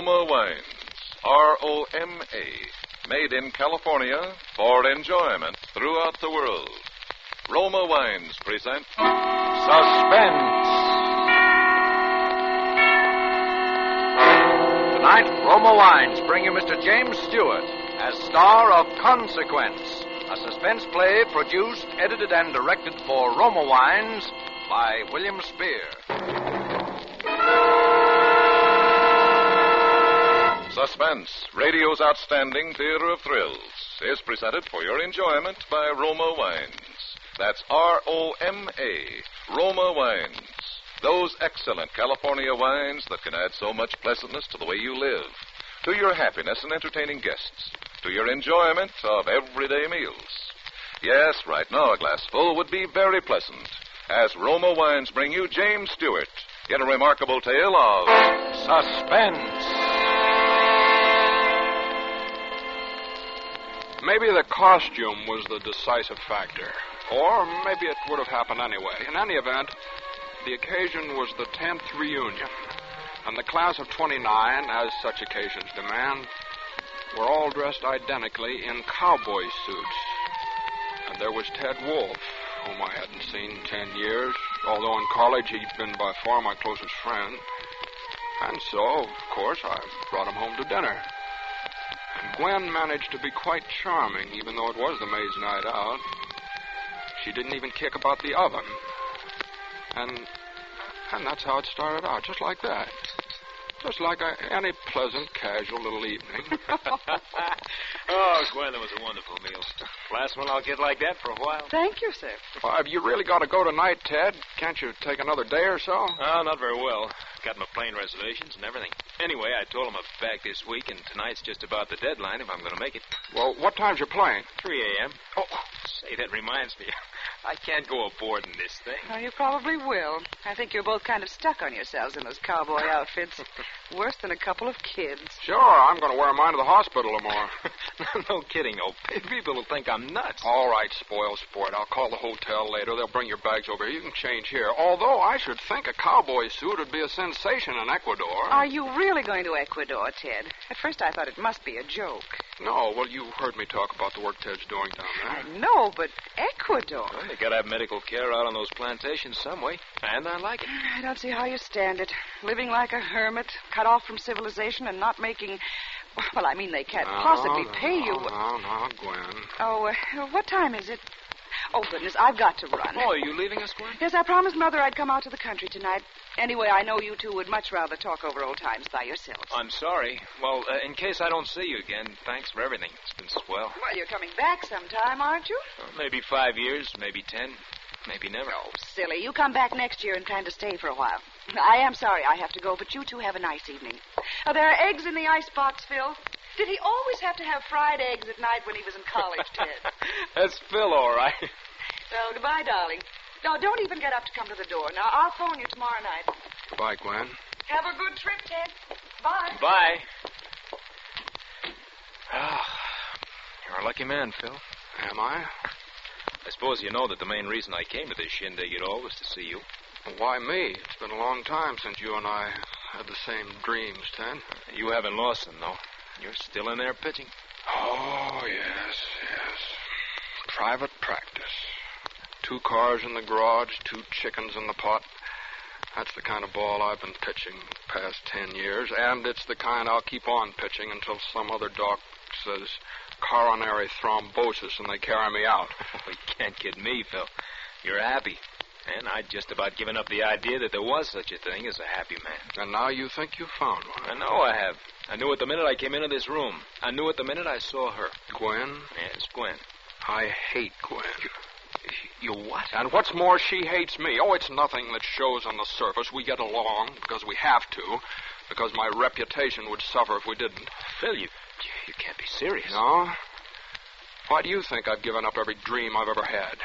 Roma Wines. R-O-M-A. Made in California for enjoyment throughout the world. Roma Wines present Suspense. Tonight, Roma Wines bring you Mr. James Stewart as star of Consequence, a suspense play produced, edited, and directed for Roma Wines by William Spear. Suspense, radio's outstanding theater of thrills, is presented for your enjoyment by Roma Wines. That's R-O-M-A, Roma Wines. Those excellent California wines that can add so much pleasantness to the way you live, to your happiness in entertaining guests, to your enjoyment of everyday meals. Yes, right now a glass full would be very pleasant, as Roma Wines bring you James Stewart in a remarkable tale of Suspense. Maybe the costume was the decisive factor, or maybe it would have happened anyway. In any event, the occasion was the 10th reunion, and the class of 29, as such occasions demand, were all dressed identically in cowboy suits. And there was Ted Wolfe, whom I hadn't seen in 10 years, although in college he'd been by far my closest friend. And so, of course, I brought him home to dinner. And Gwen managed to be quite charming, even though it was the maid's night out. She didn't even kick about the oven. And that's how it started out, just like that. Just like any pleasant, casual little evening. Oh, Gwen, that was a wonderful meal. Last one I'll get like that for a while. Thank you, sir. Well, have you really got to go tonight, Ted? Can't you take another day or so? Oh, not very well. Got my plane reservations and everything. Anyway, I told him I'd be back this week, and tonight's just about the deadline if I'm going to make it. Well, what time's your plane? 3 a.m. Oh, say, that reminds me. I can't go aboard in this thing. Oh, you probably will. I think you're both kind of stuck on yourselves in those cowboy outfits. Worse than a couple of kids. Sure, I'm going to wear mine to the hospital tomorrow. No kidding, old. People will think I'm nuts. All right, spoil sport. I'll call the hotel later. They'll bring your bags over here. You can change here. Although I should think a cowboy suit would be a sensation in Ecuador. Are you really going to Ecuador, Ted? At first I thought it must be a joke. No, well, you heard me talk about the work Ted's doing down there. I know, but Ecuador? Well, you got to have medical care out on those plantations some way, and I like it. I don't see how you stand it. Living like a hermit, cut off from civilization, and not making... Well, I mean, they can't possibly pay you. No, Gwen. Oh, what time is it? Oh, goodness, I've got to run. Oh, are you leaving us, Gwen? Yes, I promised Mother I'd come out to the country tonight. Anyway, I know you two would much rather talk over old times by yourselves. I'm sorry. Well, in case I don't see you again, thanks for everything. It's been swell. Well, you're coming back sometime, aren't you? Maybe 5 years, maybe 10, maybe never. Oh, silly. You come back next year and kind of stay for a while. I am sorry I have to go, but you two have a nice evening. Oh, there are eggs in the icebox, Phil. Did he always have to have fried eggs at night when he was in college, Ted? That's Phil, all right. Well, goodbye, darling. No, don't even get up to come to the door. Now, I'll phone you tomorrow night. Goodbye, Gwen. Have a good trip, Ted. Bye. Bye. You're a lucky man, Phil. Am I? I suppose you know that the main reason I came to this shindig at all was to see you. Well, why me? It's been a long time since you and I had the same dreams, Ted. You haven't lost them, though. You're still in there pitching. Oh, yes. Private practice. 2 cars in the garage, 2 chickens in the pot. That's the kind of ball I've been pitching the past 10 years, and it's the kind I'll keep on pitching until some other doc says coronary thrombosis and they carry me out. You can't kid me, Phil. You're happy. And I'd just about given up the idea that there was such a thing as a happy man. And now you think you found one. I know I have. I knew it the minute I came into this room. I knew it the minute I saw her. Gwen? Yes, Gwen. I hate Gwen. You what? And what's more, she hates me. Oh, it's nothing that shows on the surface. We get along because we have to, because my reputation would suffer if we didn't. Phil, you can't be serious. No? Why do you think I've given up every dream I've ever had?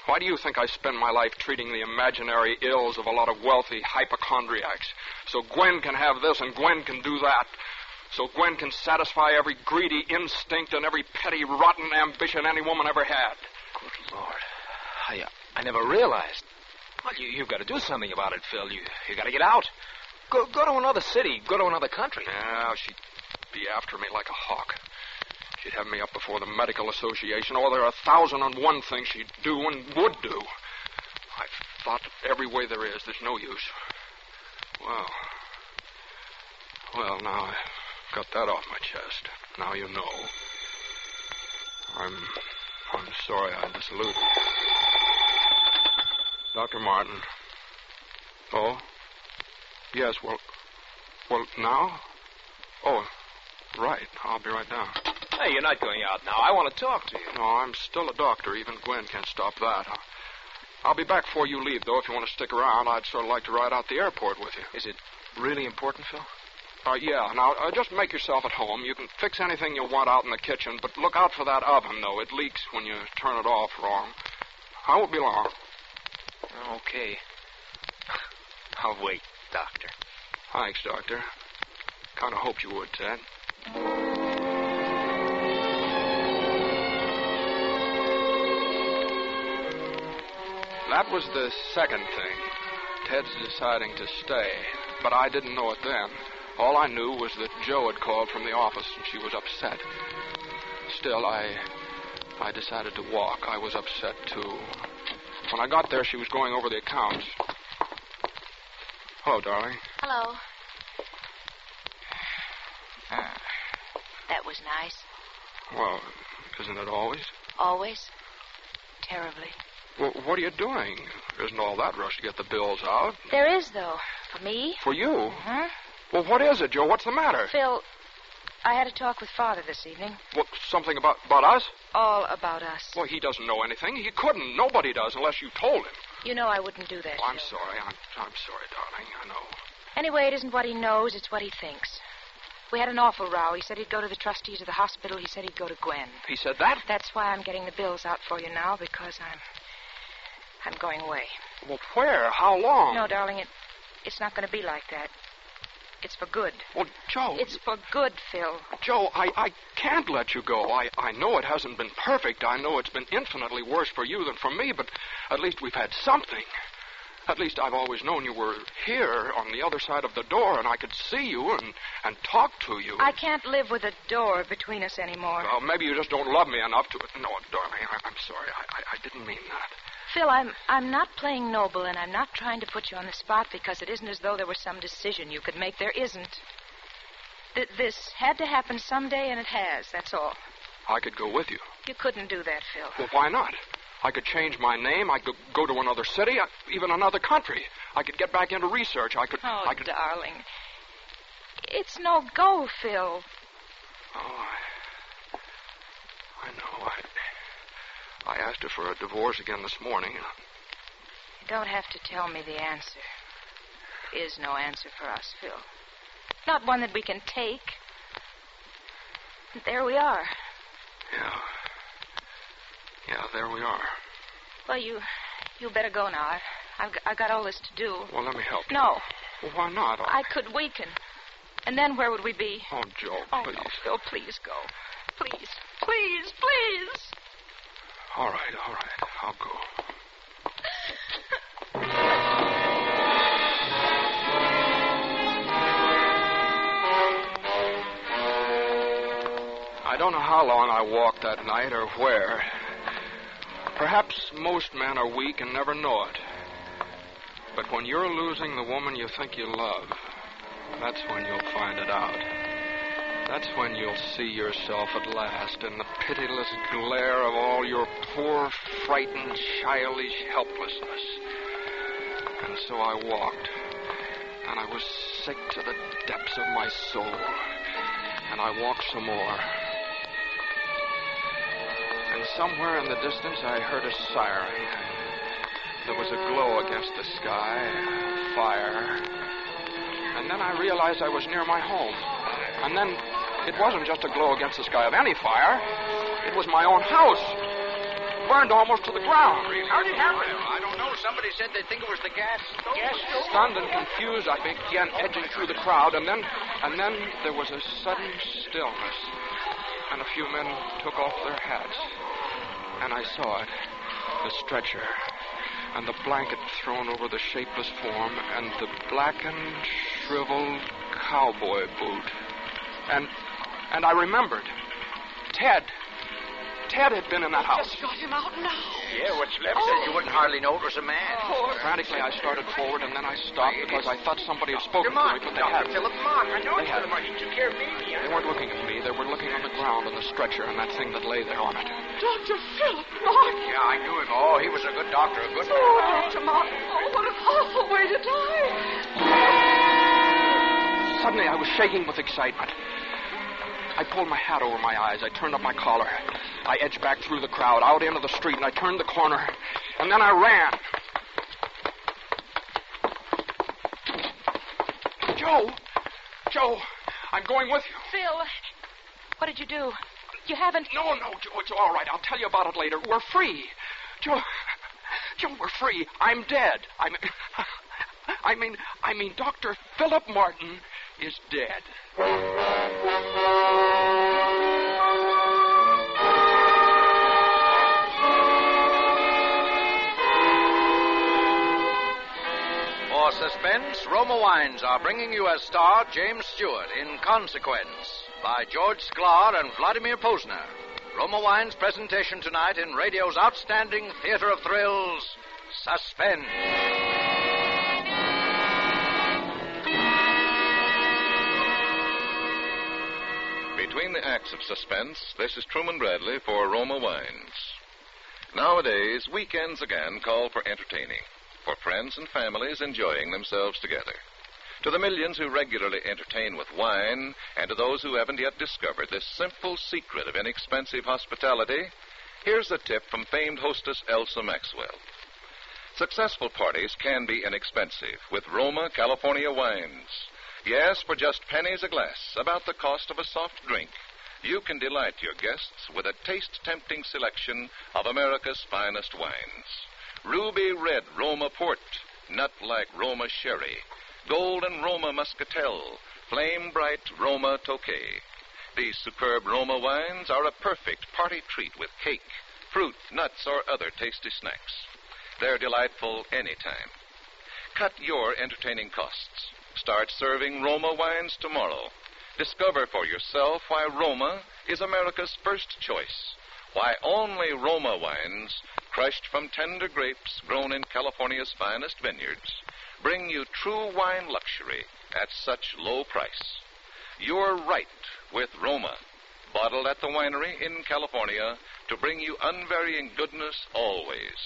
Why do you think I spend my life treating the imaginary ills of a lot of wealthy hypochondriacs? So Gwen can have this and Gwen can do that. So Gwen can satisfy every greedy instinct and every petty, rotten ambition any woman ever had. Good Lord. I never realized. Well, you've got to do something about it, Phil. You got to get out. Go to another city. Go to another country. Yeah, she'd be after me like a hawk. She'd have me up before the Medical Association. Oh, there are 1,001 things she'd do and would do. I've thought every way there is. There's no use. Well, now I've got that off my chest. Now you know. I'm sorry I disiluded you. Dr. Martin. Oh? Yes, well, now? Oh, right. I'll be right down. Hey, you're not going out now. I want to talk to you. No, I'm still a doctor. Even Gwen can't stop that. I'll be back before you leave, though. If you want to stick around, I'd sort of like to ride out the airport with you. Is it really important, Phil? Yeah. Now, just make yourself at home. You can fix anything you want out in the kitchen, but look out for that oven, though. It leaks when you turn it off wrong. I won't be long. Okay. I'll wait, Doctor. Thanks, Doctor. Kind of hoped you would, Ted. That was the second thing. Ted's deciding to stay. But I didn't know it then. All I knew was that Joe had called from the office and she was upset. Still, I decided to walk. I was upset, too. When I got there, she was going over the accounts. Hello, darling. Hello. That was nice. Well, isn't it always? Always. Terribly. Well, what are you doing? Isn't all that rush to get the bills out? There is, though. For me? For you? Mm-hmm. Well, what is it, Joe? What's the matter? Phil, I had a talk with Father this evening. What, something about us? All about us. Well, he doesn't know anything. He couldn't. Nobody does unless you told him. You know I wouldn't do that. Oh, I'm sorry. I'm sorry, darling. I know. Anyway, it isn't what he knows, it's what he thinks. We had an awful row. He said he'd go to the trustees of the hospital. He said he'd go to Gwen. He said that? That's why I'm getting the bills out for you now, because I'm going away. Well, where? How long? No, darling, it's not going to be like that. It's for good. Well, Joe... It's for good, Phil. Joe, I can't let you go. I know it hasn't been perfect. I know it's been infinitely worse for you than for me, but at least we've had something. At least I've always known you were here on the other side of the door, and I could see you and talk to you. I can't live with a door between us anymore. Well, maybe you just don't love me enough to... No, darling, I'm sorry. I didn't mean that. Phil, I'm not playing noble, and I'm not trying to put you on the spot because it isn't as though there was some decision you could make. There isn't. This had to happen someday, and it has. That's all. I could go with you. You couldn't do that, Phil. Well, why not? I could change my name. I could go to another city, even another country. I could get back into research. I could... Darling. It's no go, Phil. Oh, I know. I asked her for a divorce again this morning. You don't have to tell me the answer. There is no answer for us, Phil. Not one that we can take. And there we are. Yeah, there we are. Well, you better go now. I've got all this to do. Well, let me help you. No. Well, why not? I could weaken. And then where would we be? Oh, Joe, please. No, Phil, please go. Please, please, please. All right. I'll go. I don't know how long I walked that night or where. Perhaps most men are weak and never know it. But when you're losing the woman you think you love, that's when you'll find it out. That's when you'll see yourself at last in the pitiless glare of all your poor, frightened, childish helplessness. And so I walked, and I was sick to the depths of my soul. And I walked some more. And somewhere in the distance I heard a siren. There was a glow against the sky, a fire. And then I realized I was near my home. And then it wasn't just a glow against the sky of any fire. It was my own house. Burned almost to the ground. How did it happen? I don't know. Somebody said they think it was the gas stove. Stunned and confused, I began edging through the crowd, and then there was a sudden stillness. And a few men took off their hats. And I saw it. The stretcher. and the blanket thrown over the shapeless form, and the blackened, shriveled cowboy boot. And I remembered. Ted had been in that house. Just got him out now. Yeah, what's left said you wouldn't hardly know it was a man. Frantically, I started forward, and then I stopped because I thought somebody had spoken to me, but they hadn't. Philip Martin. I know They it's hadn't. Philip Martin. He took care of me. They weren't looking at me. They were looking on the ground on the stretcher and that thing that lay there on it. Dr. Philip Martin. Yeah, I knew him. Oh, he was a good doctor, a good man. Oh, Dr. Martin. Oh, what an awful way to die. Suddenly, I was shaking with excitement. I pulled my hat over my eyes. I turned up my collar. I edged back through the crowd, out into the street, and I turned the corner. And then I ran. Joe, I'm going with you. Phil, what did you do? You haven't... No, Joe, it's all right. I'll tell you about it later. We're free. Joe, we're free. I'm dead. I mean, Dr. Philip Martin is dead. For Suspense, Roma Wines are bringing you as star James Stewart in Consequence by George Sklar and Vladimir Posner. Roma Wines' presentation tonight in radio's outstanding theater of thrills, Suspense. Between the acts of Suspense, this is Truman Bradley for Roma Wines. Nowadays, weekends again call for entertaining, for friends and families enjoying themselves together. To the millions who regularly entertain with wine, and to those who haven't yet discovered this simple secret of inexpensive hospitality, here's a tip from famed hostess Elsa Maxwell. Successful parties can be inexpensive with Roma California wines. Yes, for just pennies a glass, about the cost of a soft drink, you can delight your guests with a taste-tempting selection of America's finest wines. Ruby red Roma port, nut-like Roma sherry, golden Roma muscatel, flame-bright Roma tokay. These superb Roma wines are a perfect party treat with cake, fruit, nuts, or other tasty snacks. They're delightful anytime. Cut your entertaining costs. Start serving Roma wines tomorrow. Discover for yourself why Roma is America's first choice. Why only Roma wines, crushed from tender grapes grown in California's finest vineyards, bring you true wine luxury at such low price. You're right with Roma, bottled at the winery in California to bring you unvarying goodness always.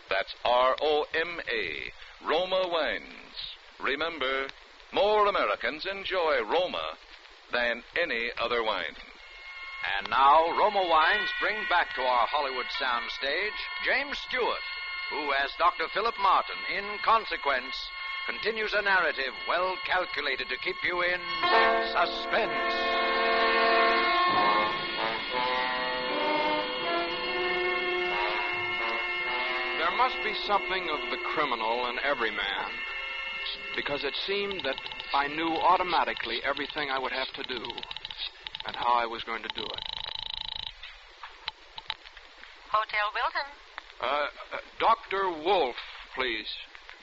That's R-O-M-A, Roma Wines. Remember, more Americans enjoy Roma than any other wine. And now, Roma Wines bring back to our Hollywood soundstage James Stewart, who, as Dr. Philip Martin, in Consequence, continues a narrative well calculated to keep you in suspense. There must be something of the criminal in every man, because it seemed that I knew automatically everything I would have to do and how I was going to do it. Hotel Wilton. Dr. Wolf, please.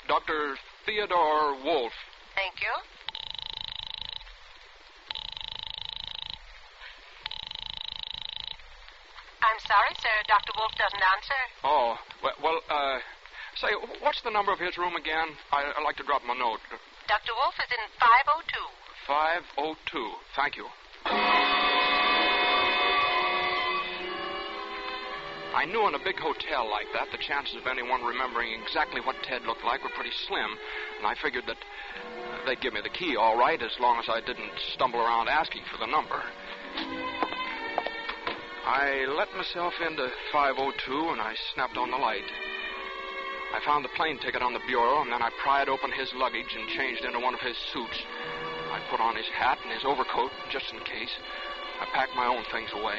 Dr. Theodore Wolf. Thank you. I'm sorry, sir. Dr. Wolf doesn't answer. Oh, say, what's the number of his room again? I'd like to drop him a note. Dr. Wolf is in 502. 502. Thank you. I knew in a big hotel like that, the chances of anyone remembering exactly what Ted looked like were pretty slim, and I figured that they'd give me the key all right as long as I didn't stumble around asking for the number. I let myself into 502, and I snapped on the light. I found the plane ticket on the bureau, and then I pried open his luggage and changed into one of his suits. I put on his hat and his overcoat, just in case. I packed my own things away.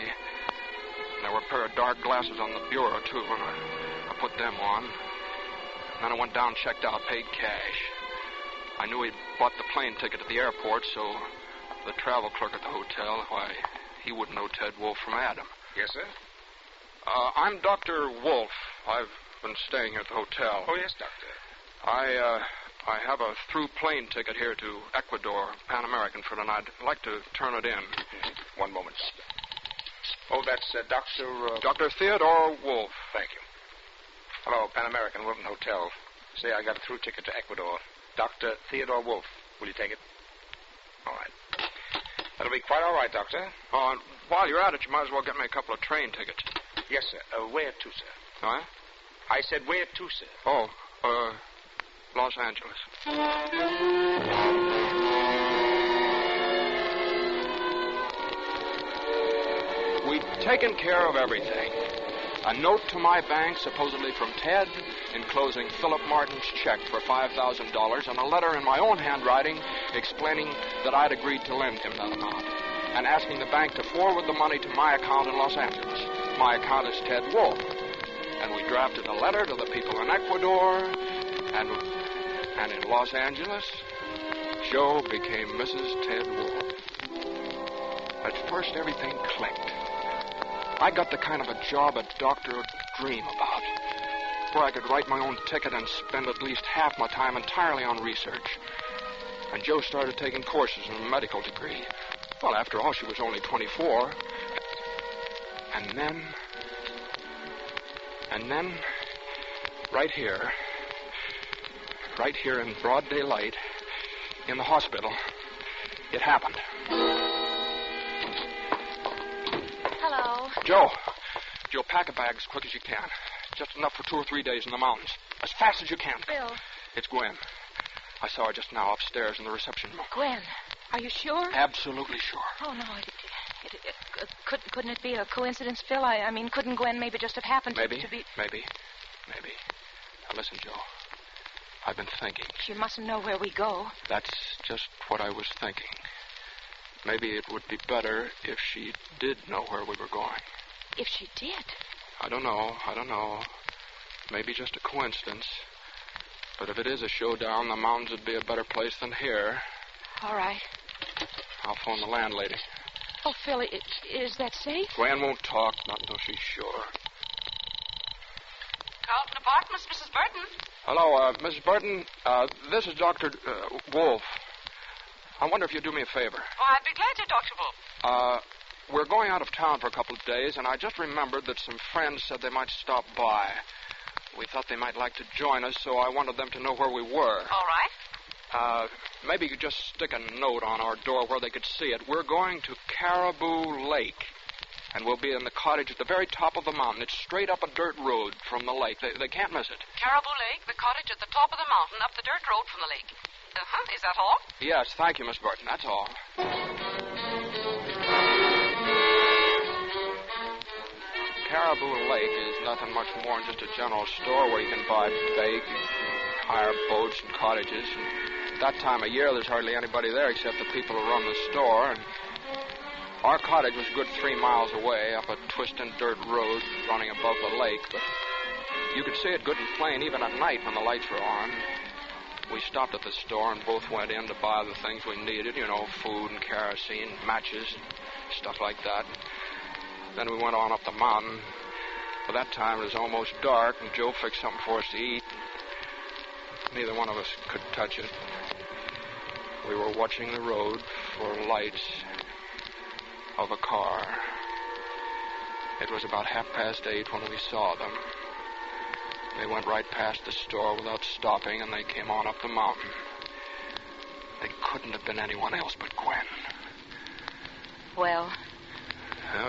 There were a pair of dark glasses on the bureau, too, and I put them on. And then I went down, checked out, paid cash. I knew he'd bought the plane ticket at the airport, so the travel clerk at the hotel, why, he wouldn't know Ted Wolf from Adam. Yes, sir? I'm Dr. Wolf. I've been staying here at the hotel. Oh, yes, Doctor. I have a through plane ticket here to Ecuador, Pan American, for tonight. I'd like to turn it in. One moment, Doctor. Oh, that's Dr. Dr. Theodore Wolf. Thank you. Hello, Pan American, Wilton Hotel. Say I got a through ticket to Ecuador. Dr. Theodore Wolf. Will you take it? All right. That'll be quite all right, Doctor. Oh, and while you're at it, you might as well get me a couple of train tickets. Yes, sir. Where to, sir? Huh? I said where to, sir. Oh, Los Angeles. We'd taken care of everything. A note to my bank, supposedly from Ted, enclosing Philip Martin's check for $5,000, and a letter in my own handwriting explaining that I'd agreed to lend him that amount, and asking the bank to forward the money to my account in Los Angeles. My account is Ted Wolf. And we drafted a letter to the people in Ecuador, and in Los Angeles, Joe became Mrs. Ted Wolf. At first, everything clicked. I got the kind of a job a doctor would dream about, where I could write my own ticket and spend at least half my time entirely on research. And Joe started taking courses in a medical degree. Well, after all, she was only 24. And then, right here in broad daylight, in the hospital, it happened. Hello. Joe, pack a bag as quick as you can. Just enough for 2 or 3 days in the mountains. As fast as you can. Bill. It's Gwen. I saw her just now upstairs in the reception room. Gwen, are you sure? Absolutely sure. Oh, no, couldn't it be a coincidence, Phil? I mean, couldn't Gwen maybe just have happened to be... Maybe. Now, listen, Joe. I've been thinking. She mustn't know where we go. That's just what I was thinking. Maybe it would be better if she did know where we were going. If she did? I don't know. Maybe just a coincidence. But if it is a showdown, the mountains would be a better place than here. All right. I'll phone the landlady. Oh, Phil, is that safe? Gwen won't talk, not until she's sure. Carlton Apartments, Mrs. Burton. Hello, Mrs. Burton. This is Dr. Wolf. I wonder if you'd do me a favor. Oh, I'd be glad to, Dr. Wolf. We're going out of town for a couple of days, and I just remembered that some friends said they might stop by. We thought they might like to join us, so I wanted them to know where we were. All right. Maybe you could just stick a note on our door where they could see it. We're going to Caribou Lake, and we'll be in the cottage at the very top of the mountain. It's straight up a dirt road from the lake. They can't miss it. Caribou Lake, the cottage at the top of the mountain, up the dirt road from the lake. Is that all? Yes, thank you, Miss Burton. That's all. Caribou Lake is nothing much more than just a general store where you can buy bait, hire boats and cottages. And at that time of year, there's hardly anybody there except the people who run the store. And our cottage was a good 3 miles away up a twisting dirt road running above the lake. But you could see it good and plain even at night when the lights were on. We stopped at the store and both went in to buy the things we needed, food and kerosene, matches, and stuff like that. Then we went on up the mountain. By that time, it was almost dark, and Joe fixed something for us to eat. Neither one of us could touch it. We were watching the road for lights of a car. It was about 8:30 when we saw them. They went right past the store without stopping, and they came on up the mountain. They couldn't have been anyone else but Gwen. Well,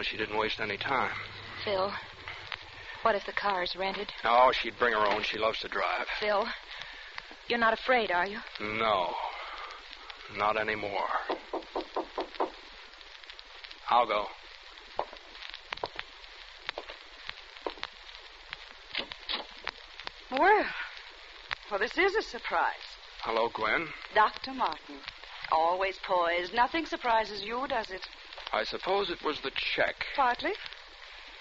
she didn't waste any time. Phil, what if the car is rented? No, she'd bring her own. She loves to drive. Phil, you're not afraid, are you? No, not anymore. I'll go. Well, this is a surprise. Hello, Gwen. Dr. Martin. Always poised. Nothing surprises you, does it? I suppose it was the check. Partly.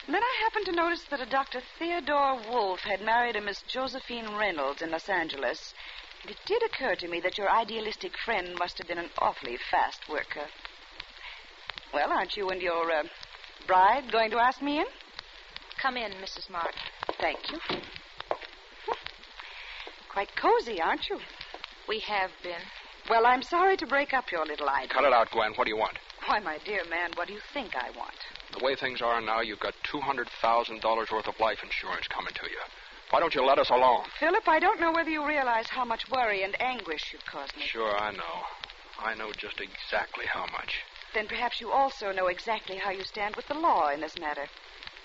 And then I happened to notice that a Dr. Theodore Wolf had married a Miss Josephine Reynolds in Los Angeles. And it did occur to me that your idealistic friend must have been an awfully fast worker. Well, aren't you and your bride going to ask me in? Come in, Mrs. Martin. Thank you. quite cozy, aren't you? We have been. Well, I'm sorry to break up your little idyll. Cut it out, Gwen. What do you want? Why, my dear man, what do you think I want? The way things are now, you've got $200,000 worth of life insurance coming to you. Why don't you let us alone? Philip, I don't know whether you realize how much worry and anguish you've caused me. Sure, I know. I know just exactly how much. Then perhaps you also know exactly how you stand with the law in this matter.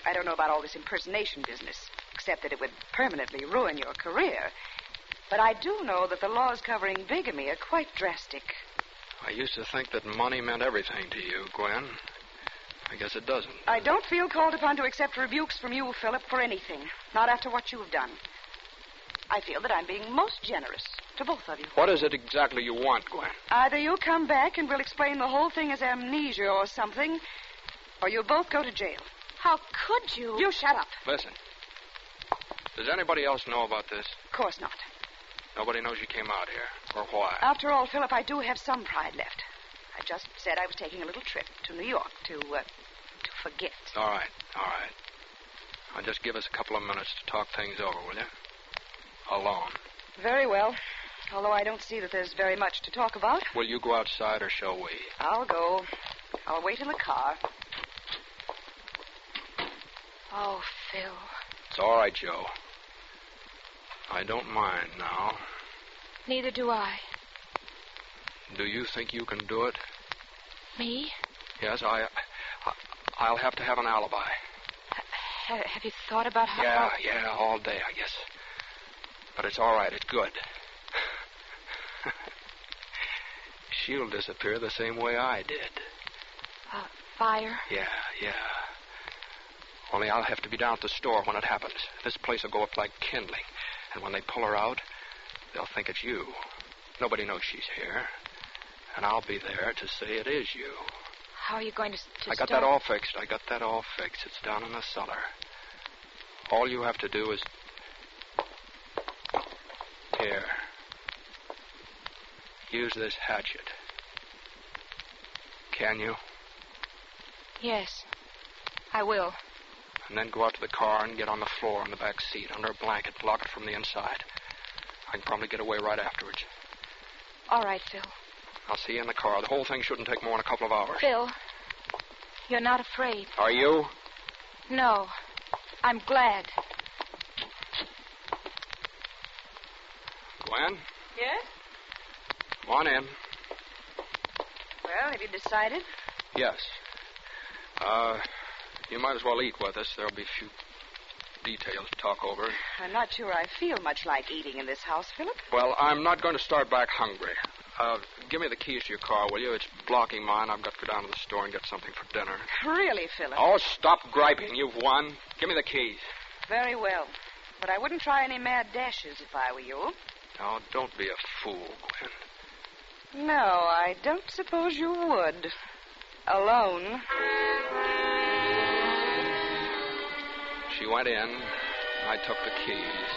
I don't know about all this impersonation business, except that it would permanently ruin your career. But I do know that the laws covering bigamy are quite drastic. I used to think that money meant everything to you, Gwen. I guess it doesn't. I don't feel called upon to accept rebukes from you, Philip, for anything. Not after what you've done. I feel that I'm being most generous to both of you. What is it exactly you want, Gwen? Either you come back and we'll explain the whole thing as amnesia or something, or you'll both go to jail. How could you? You shut up. Listen. Does anybody else know about this? Of course not. Nobody knows you came out here, or why? After all, Philip, I do have some pride left. I just said I was taking a little trip to New York to forget. All right. Now just give us a couple of minutes to talk things over, will you? Alone. Very well. Although I don't see that there's very much to talk about. Will you go outside, or shall we? I'll go. I'll wait in the car. Oh, Phil. It's all right, Joe. I don't mind now. Neither do I. Do you think you can do it? Me? Yes, I'll have to have an alibi. Have you thought about how... Yeah, all day, I guess. But it's all right. It's good. She'll disappear the same way I did. Fire? Yeah. Only I'll have to be down at the store when it happens. This place will go up like kindling. And when they pull her out, they'll think it's you. Nobody knows she's here. And I'll be there to say it is you. How are you going to I got that all fixed. It's down in the cellar. All you have to do is... Here. Use this hatchet. Can you? Yes, I will. And then go out to the car and get on the floor in the back seat under a blanket. Lock it from the inside. I can probably get away right afterwards. All right, Phil. I'll see you in the car. The whole thing shouldn't take more than a couple of hours. Phil, you're not afraid. Are you? No. I'm glad. Gwen? Yes? Come on in. Well, have you decided? Yes. You might as well eat with us. There'll be a few details to talk over. I'm not sure I feel much like eating in this house, Philip. Well, I'm not going to start back hungry. Give me the keys to your car, will you? It's blocking mine. I've got to go down to the store and get something for dinner. Really, Philip? Oh, stop griping. You've won. Give me the keys. Very well. But I wouldn't try any mad dashes if I were you. Now, don't be a fool, Gwen. No, I don't suppose you would. Alone. She went in, and I took the keys.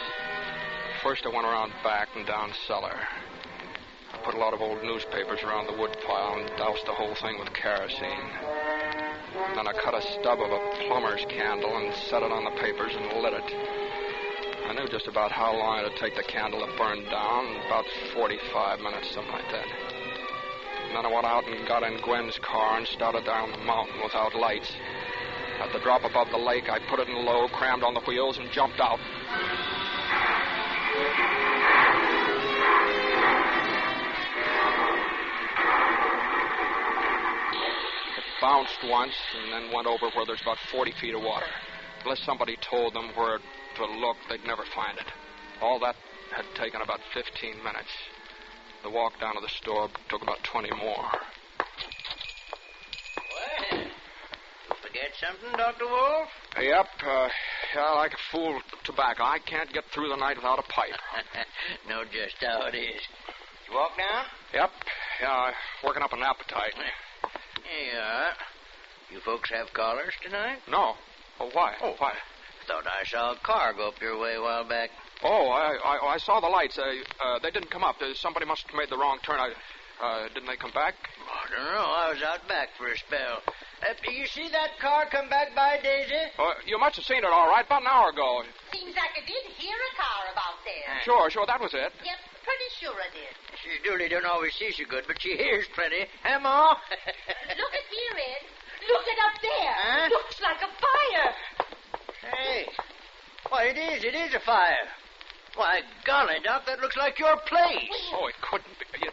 First, I went around back and down cellar. I put a lot of old newspapers around the wood pile and doused the whole thing with kerosene. And then I cut a stub of a plumber's candle and set it on the papers and lit it. I knew just about how long it would take the candle to burn down, about 45 minutes, something like that. And then I went out and got in Gwen's car and started down the mountain without lights. At the drop above the lake, I put it in low, crammed on the wheels, and jumped out. It bounced once and then went over where there's about 40 feet of water. Unless somebody told them where to look, they'd never find it. All that had taken about 15 minutes. The walk down to the store took about 20 more. Well, forget something, Dr. Wolf? Yep, like a fool with tobacco. I can't get through the night without a pipe. Know just how it is. You walk down? Yep, working up an appetite. Here you are. You folks have callers tonight? No. Oh, why? Why? Thought I saw a car go up your way a while back. Oh, I saw the lights. They didn't come up. Somebody must have made the wrong turn. Didn't they come back? Oh, don't know. I was out back for a spell. You see that car come back by, Daisy? You must have seen it all right about an hour ago. Seems like I did hear a car about there. Sure, that was it. Yep, pretty sure I did. She Dooley don't always see so good, but she hears plenty. Huh, Ma? Look at here, Ed. Look at up there. Huh? Looks like a fire. Hey. Why, it is a fire. Why, golly, Doc, that looks like your place. Oh, it couldn't be.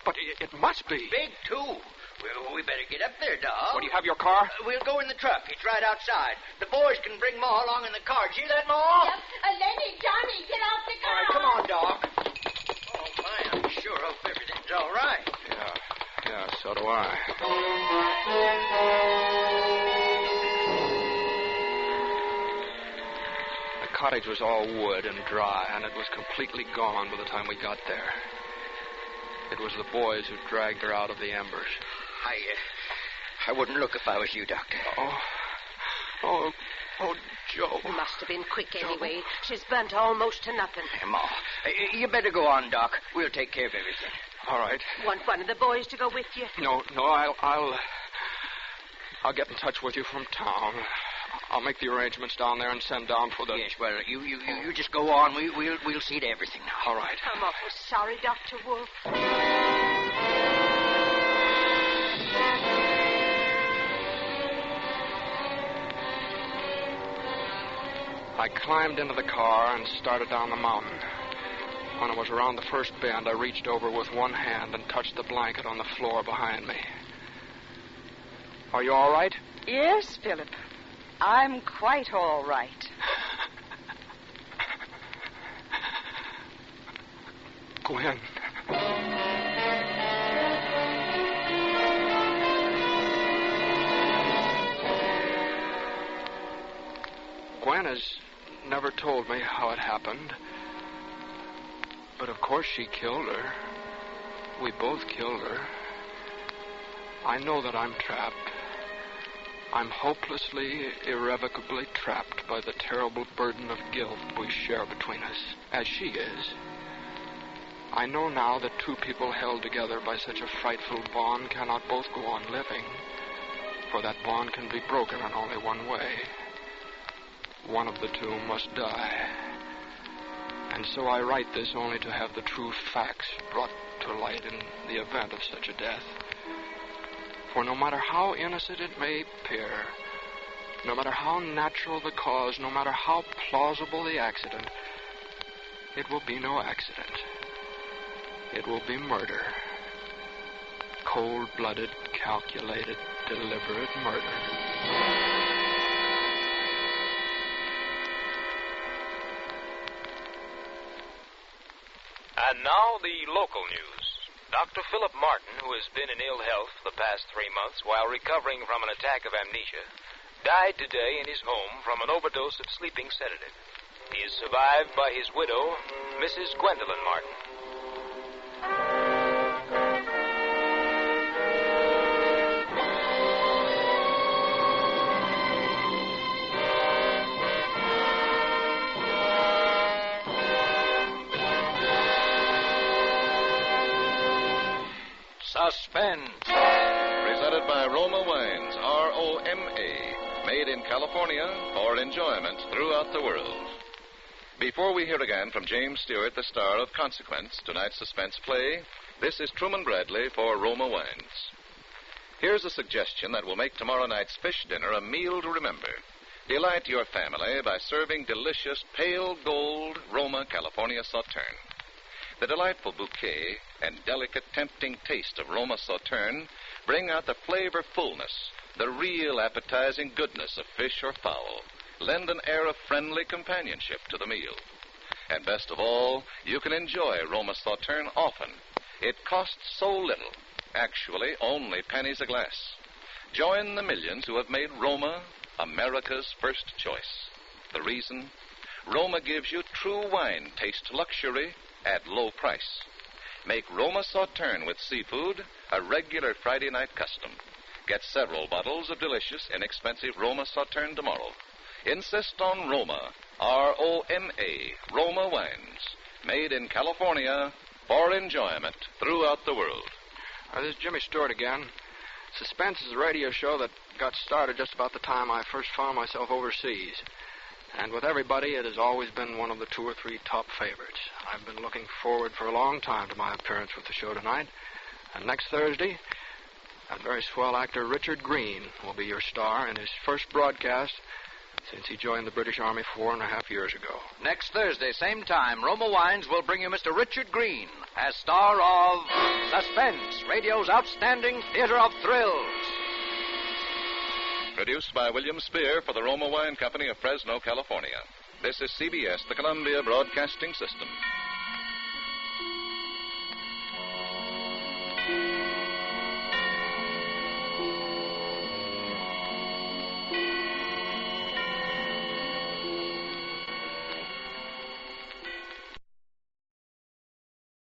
But it must be. Big, too. Well, we better get up there, Doc. What, do you have your car? We'll go in the truck. It's right outside. The boys can bring Ma along in the car. See that, Ma? Yep. Lenny, Johnny, get out the car. All right, come on, Doc. Oh, my, I'm sure hope everything's all right. Yeah, so do I. The cottage was all wood and dry, and it was completely gone by the time we got there. It was the boys who dragged her out of the embers. I wouldn't look if I was you, Doctor. Oh, Joe. It must have been quick anyway. She's burnt almost to nothing. Hey, Ma, you better go on, Doc. We'll take care of everything. All right. Want one of the boys to go with you? No, I'll get in touch with you from town. I'll make the arrangements down there and send down for the... Yes, well, you just go on. We'll see to everything now. All right. I'm awful sorry, Dr. Wolf. I climbed into the car and started down the mountain. When I was around the first bend, I reached over with one hand and touched the blanket on the floor behind me. Are you all right? Yes, Philip. I'm quite all right. Gwen. Gwen has never told me how it happened. But of course she killed her. We both killed her. I know that I'm trapped. I'm hopelessly, irrevocably trapped by the terrible burden of guilt we share between us, as she is. I know now that two people held together by such a frightful bond cannot both go on living, for that bond can be broken in only one way. One of the two must die. And so I write this only to have the true facts brought to light in the event of such a death. For no matter how innocent it may appear, no matter how natural the cause, no matter how plausible the accident, it will be no accident. It will be murder. Cold-blooded, calculated, deliberate murder. And now the local news. Dr. Philip Martin, who has been in ill health the past 3 months while recovering from an attack of amnesia, died today in his home from an overdose of sleeping sedative. He is survived by his widow, Mrs. Gwendolyn Martin. Suspense. Presented by Roma Wines, R-O-M-A, made in California for enjoyment throughout the world. Before we hear again from James Stewart, the star of Consequence, tonight's suspense play, this is Truman Bradley for Roma Wines. Here's a suggestion that will make tomorrow night's fish dinner a meal to remember. Delight your family by serving delicious pale gold Roma California Sauterne. The delightful bouquet and delicate, tempting taste of Roma Sauterne bring out the flavor fullness, the real appetizing goodness of fish or fowl, lend an air of friendly companionship to the meal. And best of all, you can enjoy Roma Sauterne often. It costs so little, actually only pennies a glass. Join the millions who have made Roma America's first choice. The reason? Roma gives you true wine taste luxury at low price. Make Roma Sauterne with seafood a regular Friday night custom. Get several bottles of delicious, inexpensive Roma Sauterne tomorrow. Insist on Roma, R-O-M-A, Roma Wines, made in California for enjoyment throughout the world. This is Jimmy Stewart again. Suspense is a radio show that got started just about the time I first found myself overseas. And with everybody, it has always been one of the 2 or 3 top favorites. I've been looking forward for a long time to my appearance with the show tonight. And next Thursday, that very swell actor Richard Green will be your star in his first broadcast since he joined the British Army 4.5 years ago. Next Thursday, same time, Roma Wines will bring you Mr. Richard Green as star of Suspense, radio's outstanding theater of thrills. Produced by William Spear for the Roma Wine Company of Fresno, California. This is CBS, the Columbia Broadcasting System.